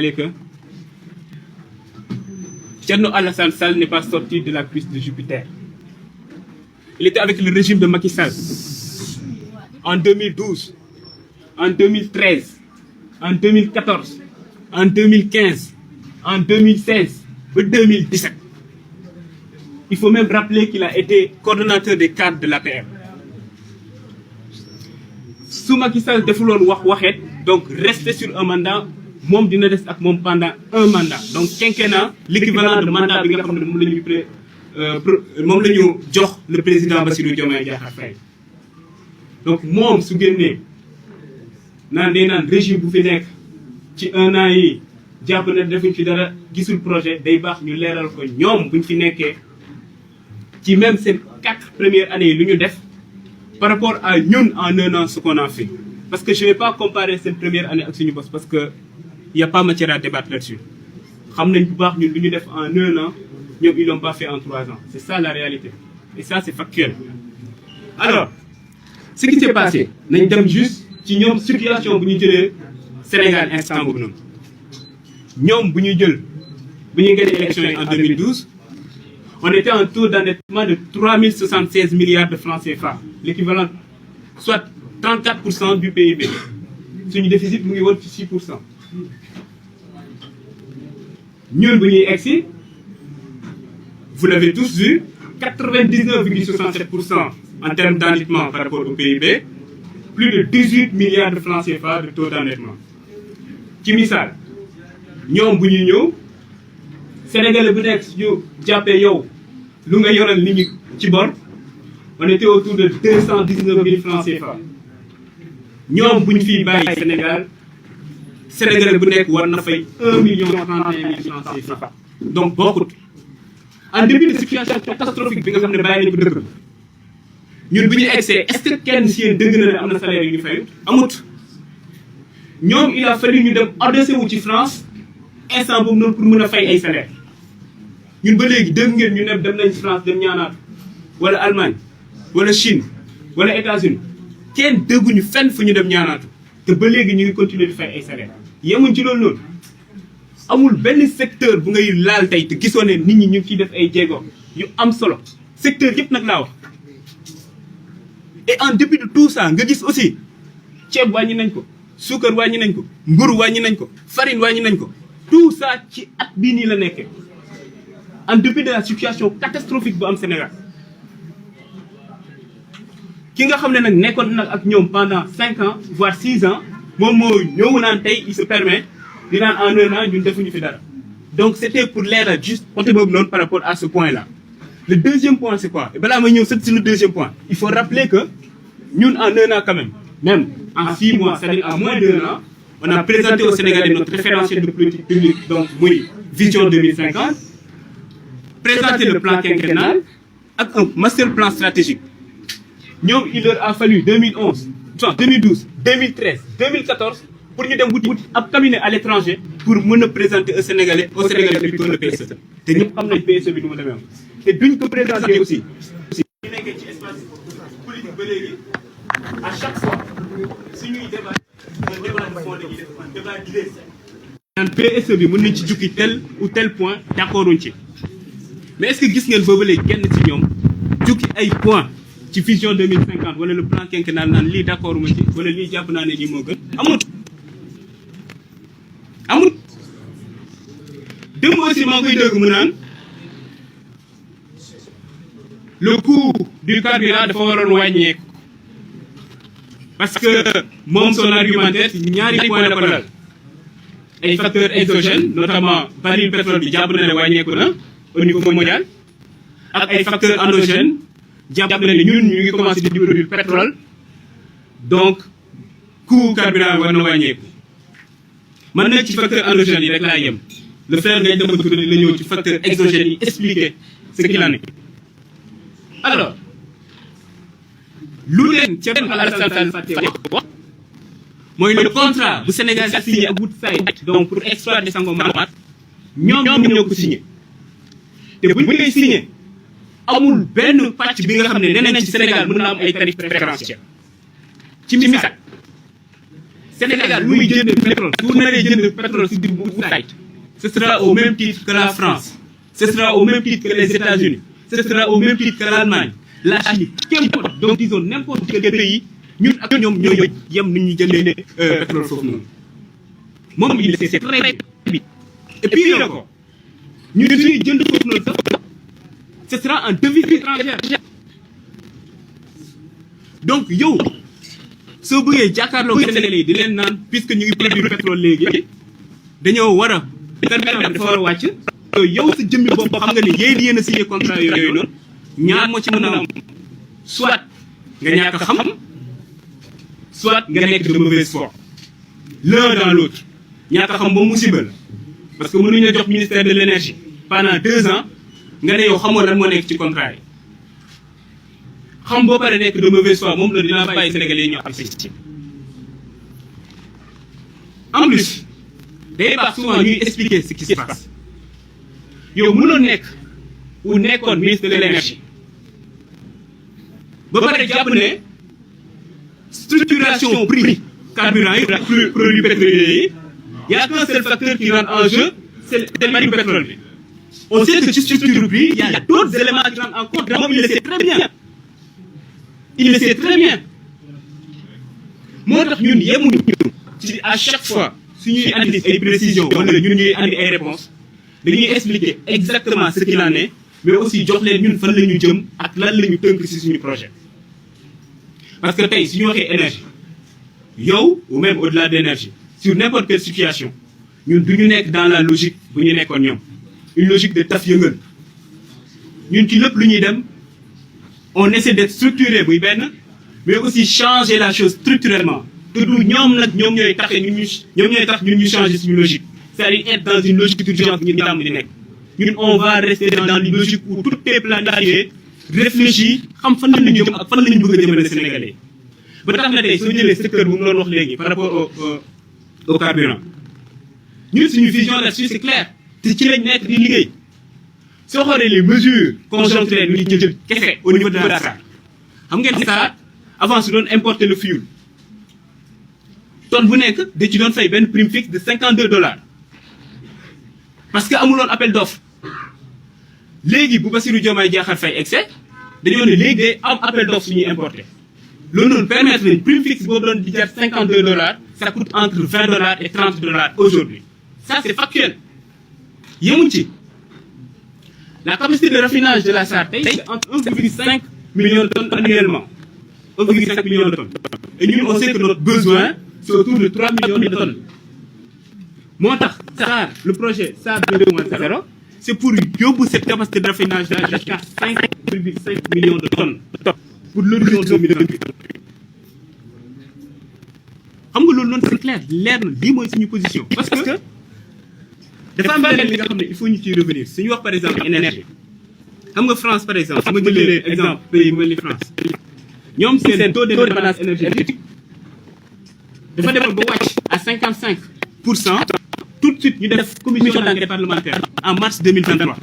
que Thierno Alassane Sall n'est pas sorti de la cuisse de Jupiter. Il était avec le régime de Macky Sall en 2012, en 2013, en 2014, en 2015, en 2016 et 2017. Il faut même rappeler qu'il a été coordonnateur des cadres de l'APR. Sous Macky Sall defuloon wax waxeet, donc rester sur un mandat moom dina des ak moom pendant un mandat. Donc quinquennat, l'équivalent de mandat bi nga xam ne moom la ñu jox le président Bassirou Diomaye Diakhar Faye. Donc moom su génnee naan day naan régime bu fi nekk ci un an yi jàpp na defuñ fi dara gisul projet day baax ñu leeral ko ñoom buñ fi nekkee ci même seen 4 premières années yi lu ñu def par rapport à ñun en un an ce qu'on a fait. Parce que je ne vais pas comparer cette première année avec suñu boss parce que il n'y a pas matière à débattre là-dessus. Xam nañ bu baax ñun lu ñu def en un an ñoom ils l'ont pas fait en 3 ans. C'est ça la réalité. Et ça c'est factuel. Alors ce qui s'est passé nañ dem juste ci ñoom situation bu ñu jëlee Sénégal instant boobu noonu ñoom bu ñuy gagné élection yi en 2012 on était en taux d'endettement de 3076 milliards de francs CFA, l'équivalent soit 34% du PIB. Suñu déficit mu ngi woon ci 6%. Ñun bu ñuy egsi vous l'avez tous vu 99,67% en termes d'endettement par rapport au PIB, plus de 18 milliards de francs CFA de taux d'endettement. Ci misaal ñoom bu ñuy ñëw Sénégalais bu nekk suñu jàppee yow lu nga yoral nit ñi ci bor on était autour de 219 000 francs CFA. ñoom bu ñu fiy bàyyi Sénégalais bu nekk war na fay 1 31 000 francs CFA. Donc bokkut en début de situation catastrophique bi nga xam ne bàyyi nañu ko dëkk ñun bu ñu egsee est-ce que kenn si yéen dëgg na ne am na salaire yu ñu fayut amut. ñoom il a fallu ñu dem adossé wu ci France instant boobu noonu pour mën a fay ay salaire ñun ba léegi dégg ngeen ñu ne dem nañ France dem ñaanaatu wala Allemagne wala Chine wala États-Unis kenn dégguñu fenn fu ñu dem ñaanaatu te ba léegi ñu ngi continuer di fay ay salaire yemuñ ci loolu noonu amul benn secteur bu ngay laal tey te gisoo ne nit ñi ñu ngi ciy def ay jéego yu am solo secteur yëpp nag laa wax. Et en dépit de tout ça nga gis aussi ceeb wàññi nañ ko suukar wàññi nañ ko mburu wàññi nañ ko farine wàññi nañ ko tout ça ci at bii nii la nekkee en dépit de la situation catastrophique bu am Sénégal. Ki nga xam ne nag nekkoon nag ak ñoom pendant 5 ans voire 6 ans moom moo ñëw naan tey il se permet di naan en un an ñun defuñu fi dara. Donc c'était pour leeral juste côté boobu noonu par rapport à ce point là. Le deuxième point c'est quoi? Et balaa ma ñëw sur le deuxième point il faut rappeler que ñun en un an quand même en 6 mois c'est-à-dire en moins d'1 an on a présenté au Sénégalais notre référentiel de politique publique donc muy vision 2050 présenté le plan quinquennal ak un master plan stratégique. ñoom il leur a fallu 2011 2012 2013 2014 pour ñu dem wuti ab cabinet à l'étranger pour mën a présenter au Sénégalais plutôt le PSE te ñëpp xam nañ PSE bi nu mu demee woon te duñ ko présenter aussi ñu nekkee ci espace politique ba léegi à chaque fois suñuy débat un débat de fond dañuy def un débat d'idées naan PSE bi mën nañ ci jukki tel ou tel point d'accorduñ ci mais est-ce que gis ngeen boobu léegi kenn ci ñoom jukki ay point ci vision 2050 wala le plan quinquennal naan lii d'accord ma ci wala lii jàpp naa ne lii moo gën amut démb aussi maa ngi koy dégg mu naan le coût du carburant dafa waroon wàññeeku parce que moom son argumentaire ci ñaari point la ko dal ay facteurs exogènes notamment baril pétrole bi jàpp na ne wàññeeku na au niveau mondial ak ay facteurs endogènes jàpp na ne ñun ñu ngi commencé di produire pétrole donc coût carburant war na wàññeeku man nag ci facteur endogène yi rek laa yem le frère Ngagne Demba Touré la ñëw ci facteur exogène yi expliquer ce qu'il en est. Alors lu leen Thierno Alassane Sall fàtte wax mooy le contrat bu Sénégal a signé ak Woodside donc pour exploiter Sangomar ñoom ñoo ko signé te bu ñu koy signé amul benn pàcc bi nga xam ne nee nañ ci Sénégal mën na am ay tarifs préférentiels ci misaal Sénégal lu muy jënd pétrole su naree jënd pétrole si bu site ce sera au même titre que la France ce sera au même titre que les États-Unis ce sera au même titre que l'Allemagne la Chine qu'importe donc disons n'importe quel pays ñun ak ñoom ñooy yem ni ñuy jëndee pétrole foofu noonu moom il sait très bien et puis la ko ñun suñuy jënd foofu noonu sax ce sera en devise étrangère donc yow soo bëggee jàkkaarloo Sénégalais yi di leen naan puisque ñu ngi produire pétrole léegi dañoo war a carburant dafa war a wàcc yow sa jëmmi bopp xam nga ne yéen a signé contrat yooyu noonu ñaar moo ci mën a am soit nga ñàkk a xam soit nga nekk de mauvaise foi l'un dans l'autre ñàkk a xam ba musiba la parce que mënuñu jox ministère de l'énergie pendant 2 ans nga ne yow xamoo lan moo nekk ci contrat yi xam boo pare nekk de mauvaise foi moom la dinaa bàyyi Sénégalais yi ñu apprécier en plus day baax souvent ñuy expliquer ce qui se passe yow mënoon nekk ou nekkoon ministre de l'énergie ba pare jàpp ne structuration prix carburant yi produits pétroliers yi y a qu'un seul facteur qui rentre en jeu c'est le prix du pétrole bi on sait que ci structure prix il y a d'autres éléments qui rentrent en compte moom il le sait très bien il le sait très bien moo tax ñun yemuñu ci à chaque fois suñuy andi ay précisions wala ñun ñuy andi ay réponses dañuy expliquer exactement ce qu'il en est mais aussi jox leen ñun fan la ñu jëm ak lan la ñu tënk ci suñu projet parce que tey suñu waxee énergie yow ou même au-delà d'énergie sur n'importe quelle situation ñun du ñu nekk dans la logique bu ñu nekkoon ñoom une logique de taf yëngal ñun ci lépp lu ñuy dem on essaie d'être structuré buy benn mais aussi changer la chose structurellement te du ñoom nag ñoom ñooy tax ñun ñu changer suñu logique c'est-à-dire être dans une logique d'urgence ñu tàmm di nekk ñun on va rester dans une logique où tout est planifié réfléchi xam fan la ñu jëm ak fan la ñu bëgg a jëmale Sénégalais ba tax na tey soo jëlee secteur bu mu doon wax léegi par rapport au carburant ñun suñu vision là-dessus c'est clair te ci lañ nekk di liggéey soo xoolee les mesures conjoncturelles yu ñu jël kese au niveau de la SAR xam ngeen SAR avant su doon importer le fuel tonne bu nekk da ci doon fay benn prime fixe de $52 parce que amuloon appel d'offre léegi bu Bassirou Diomaye Diakhar Faye excès dañoo ne léegi day am appel d'offre suñuy importer loolu noonu permettre nañ prime fixe boobu doon di jar $52 ça coûte entre $20 et $30 aujourd'hui ça c'est factuel yemuñ ci la capacité de raffinage de la SAR tey c'est entre 1,5 million de tonnes annuellement 1,5 million de tonnes et ñun on sait que notre besoin c'est autour de 3 millions de tonnes moo tax SAR le projet SAR 2.0 c'est pour yóbbu cette capacité de raffinage là jusqu'à 5,5 millions de tonnes pour l'horizon 2028 xam nga loolu noonu c'est clair leer na lii mooy suñu position parce que dafa am benn li nga xam ne il faut ñu ciy revenir suñu wax par exemple énergie xam nga France par exemple su ma jëlee exemple pays mel ni France ñoom seen taux d'indépendance énergétique dafa demoon ba wàcc à 55%. Tout de suite ñu def commission d'enquête parlementaire en mars 2023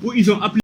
où ils ont appelé